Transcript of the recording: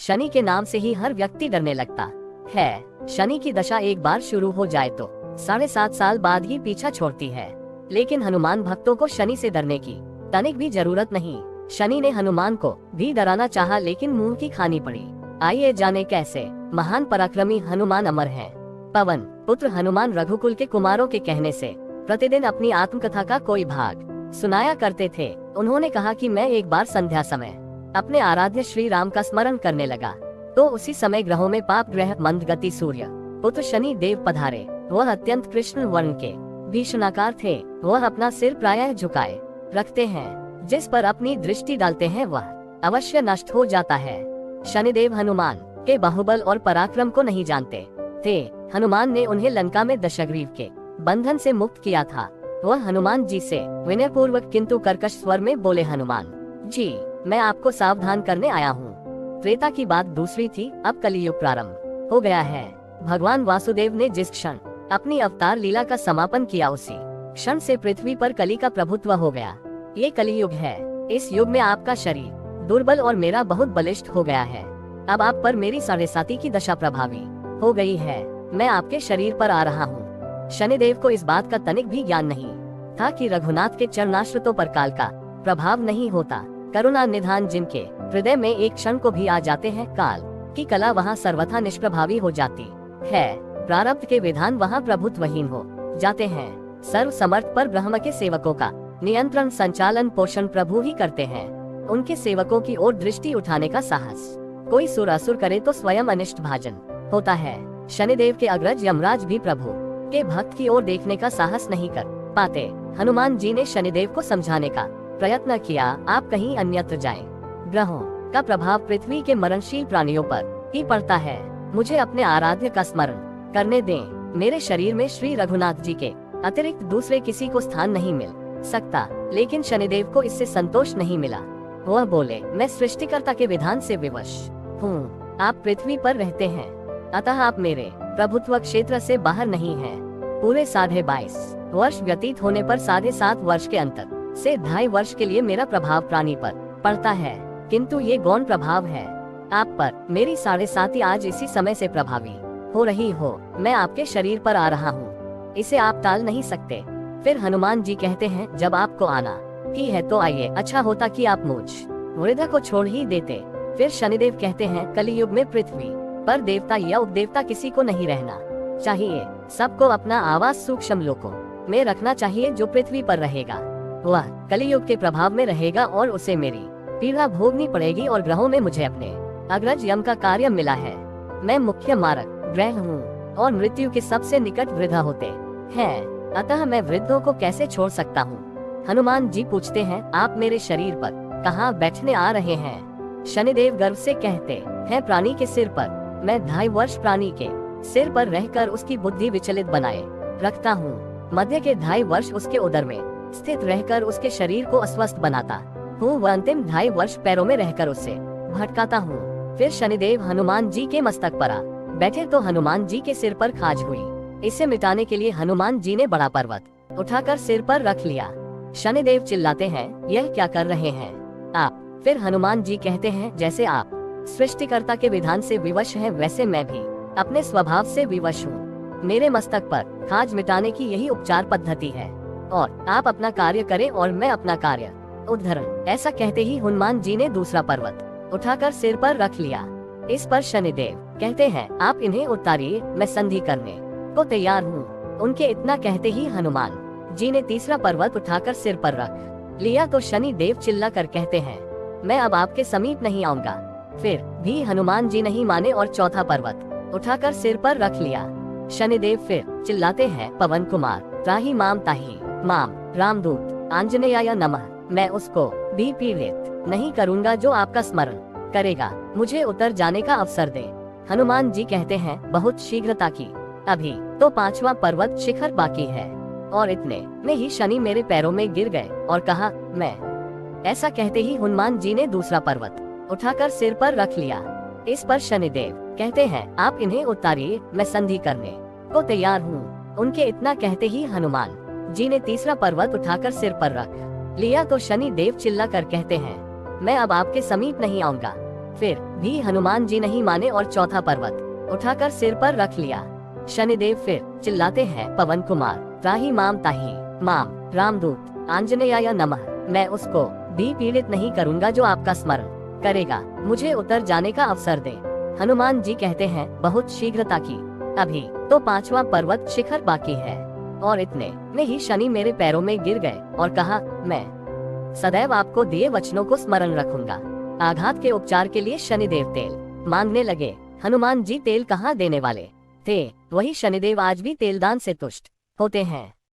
शनि के नाम से ही हर व्यक्ति डरने लगता है। शनि की दशा एक बार शुरू हो जाए तो 7.5 साल बाद ही पीछा छोड़ती है। लेकिन हनुमान भक्तों को शनि से डरने की तनिक भी जरूरत नहीं। शनि ने हनुमान को भी डराना चाहा, लेकिन मुंह की खानी पड़ी। आइए जाने कैसे। महान पराक्रमी हनुमान अमर हैं। पवन पुत्र हनुमान रघुकुल के कुमारों के कहने से प्रतिदिन अपनी आत्मकथा का कोई भाग सुनाया करते थे। उन्होंने कहा कि मैं एक बार संध्या समय अपने आराध्य श्री राम का स्मरण करने लगा, तो उसी समय ग्रहों में पाप ग्रह मंदगति सूर्य पुत्र शनि देव पधारे। वह अत्यंत कृष्ण वर्ण के भीषणाकार थे। वह अपना सिर प्रायः झुकाए रखते हैं, जिस पर अपनी दृष्टि डालते हैं वह अवश्य नष्ट हो जाता है। शनिदेव हनुमान के बाहुबल और पराक्रम को नहीं जानते थे। हनुमान ने उन्हें लंका में दशग्रीव के बंधन से मुक्त किया था। वह हनुमान जी से विनय पूर्वक किंतु कर्कश स्वर में बोले, हनुमान जी मैं आपको सावधान करने आया हूँ। त्रेता की बात दूसरी थी, अब कलियुग प्रारंभ हो गया है। भगवान वासुदेव ने जिस क्षण अपनी अवतार लीला का समापन किया, उसी क्षण से पृथ्वी पर कली का प्रभुत्व हो गया। ये कलियुग है। इस युग में आपका शरीर दुर्बल और मेरा बहुत बलिष्ठ हो गया है। अब आप पर मेरी 7.5 की दशा प्रभावी हो गई है। मैं आपके शरीर पर आ रहा हूँ। शनिदेव को इस बात का तनिक भी ज्ञान नहीं था कि रघुनाथ के चरणाश्रितों पर काल का प्रभाव नहीं होता। करुणा निधान जिनके हृदय में एक क्षण को भी आ जाते हैं, काल की कला वहाँ सर्वथा निष्प्रभावी हो जाती है। प्रारब्ध के विधान वहाँ प्रभुत्वहीन हो जाते हैं। सर्व समर्थ पर ब्रह्म के सेवकों का नियंत्रण संचालन पोषण प्रभु ही करते हैं। उनके सेवकों की ओर दृष्टि उठाने का साहस कोई सुर असुर करे तो स्वयं अनिष्ट भाजन होता है। शनिदेव के अग्रज यमराज भी प्रभु के भक्त की ओर देखने का साहस नहीं कर पाते। हनुमान जी ने शनिदेव को समझाने का प्रयत्न किया, आप कहीं अन्यत्र जाएं। ग्रहों का प्रभाव पृथ्वी के मरणशील प्राणियों पर ही पड़ता है। मुझे अपने आराध्य का स्मरण करने दें। मेरे शरीर में श्री रघुनाथ जी के अतिरिक्त दूसरे किसी को स्थान नहीं मिल सकता। लेकिन शनिदेव को इससे संतोष नहीं मिला। वह बोले, मैं सृष्टिकर्ता के विधान से विवश हूँ। आप पृथ्वी पर रहते हैं, अतः आप मेरे प्रभुत्व क्षेत्र से बाहर नहीं हैं। पूरे 22.5 वर्ष व्यतीत होने पर 7.5 वर्ष के अंतर से 2.5 वर्ष के लिए मेरा प्रभाव प्राणी पर पड़ता है, किंतु ये गौण प्रभाव है। आप पर मेरी 7.5 आज इसी समय से प्रभावी हो रही हो। मैं आपके शरीर पर आ रहा हूँ, इसे आप टाल नहीं सकते। फिर हनुमान जी कहते हैं, जब आपको आना ही है तो आइए। अच्छा होता कि आप मुझ वृद्ध को छोड़ ही देते। फिर शनिदेव कहते हैं, कलियुग में पृथ्वी पर देवता या उपदेवता किसी को नहीं रहना चाहिए। सबको अपना आवास सूक्ष्म लोकों में रखना चाहिए। जो पृथ्वी पर रहेगा वह कलियुग के प्रभाव में रहेगा और उसे मेरी पीड़ा भोगनी पड़ेगी। और ग्रहों में मुझे अपने अग्रज यम का कार्य मिला है। मैं मुख्य मारक ग्रह हूँ और मृत्यु के सबसे निकट वृद्ध होते हैं, अतः मैं वृद्धों को कैसे छोड़ सकता हूँ। हनुमान जी पूछते हैं, आप मेरे शरीर पर कहाँ बैठने आ रहे हैं। शनिदेव गर्व से कहते हैं, प्राणी के सिर पर। मैं 2.5 वर्ष प्राणी के सिर पर रहकर उसकी बुद्धि विचलित बनाए रखता हूँ। मध्य के 2.5 वर्ष उसके उदर में स्थित रहकर उसके शरीर को अस्वस्थ बनाता हूँ। वह अंतिम 2.5 वर्ष पैरों में रहकर उसे भटकाता हूँ। फिर शनिदेव हनुमान जी के मस्तक पर आ बैठे तो हनुमान जी के सिर पर खाज हुई। इसे मिटाने के लिए हनुमान जी ने बड़ा पर्वत उठाकर सिर पर रख लिया। शनिदेव चिल्लाते हैं, यह क्या कर रहे हैं आप। फिर हनुमान जी कहते हैं, जैसे आप सृष्टिकर्ता के विधान से विवश हैं, वैसे मैं भी अपने स्वभाव से विवश हूँ। मेरे मस्तक पर खाज मिटाने की यही उपचार पद्धति है, और आप अपना कार्य करें और मैं अपना कार्य उद्धरण। ऐसा कहते ही हनुमान जी ने दूसरा पर्वत उठाकर सिर पर रख लिया। इस पर शनिदेव कहते हैं, आप इन्हें उतारिए, मैं संधि करने को तैयार हूँ। उनके इतना कहते ही हनुमान जी ने तीसरा पर्वत उठाकर सिर पर रख लिया तो शनि देव चिल्ला कर कहते हैं, मैं अब आपके समीप नहीं आऊंगा। फिर भी हनुमान जी नहीं माने और चौथा पर्वत उठाकर सिर पर रख लिया। शनिदेव फिर चिल्लाते हैं, पवन कुमार त्राहि माम ताहि माम रामदूत आंजनेयाय नमः। मैं उसको भी पीड़ित नहीं करूंगा जो आपका स्मरण करेगा। मुझे उतर जाने का अवसर दे। हनुमान जी कहते हैं, बहुत शीघ्रता की, अभी तो 5वां पर्वत शिखर बाकी है। और इतने में ही शनि मेरे पैरों में गिर गए और कहा, मैं। ऐसा कहते ही हनुमान जी ने दूसरा पर्वत उठाकर सिर पर रख लिया। इस पर शनिदेव कहते हैं, आप इन्हें उतारिए, मैं संधि करने को तैयार हूँ। उनके इतना कहते ही हनुमान जी ने तीसरा पर्वत उठाकर सिर पर रख लिया तो शनि देव चिल्ला कर कहते हैं, मैं अब आपके समीप नहीं आऊंगा। फिर भी हनुमान जी नहीं माने और चौथा पर्वत उठाकर सिर पर रख लिया। शनिदेव फिर चिल्लाते हैं, पवन कुमार त्राहि माम ताहि माम रामदूत आंजनेयाय नमः। मैं उसको भी पीड़ित नहीं करूंगा जो आपका स्मरण करेगा। मुझे उतर जाने का अवसर दे। हनुमान जी कहते हैं, बहुत शीघ्रता की, अभी तो 5वां पर्वत शिखर बाकी है। और इतने में ही शनि मेरे पैरों में गिर गए और कहा, मैं सदैव आपको दिए वचनों को स्मरण रखूंगा। आघात के उपचार के लिए शनिदेव तेल मांगने लगे। हनुमान जी तेल कहाँ देने वाले थे, वही शनिदेव आज भी तेलदान से तुष्ट होते हैं।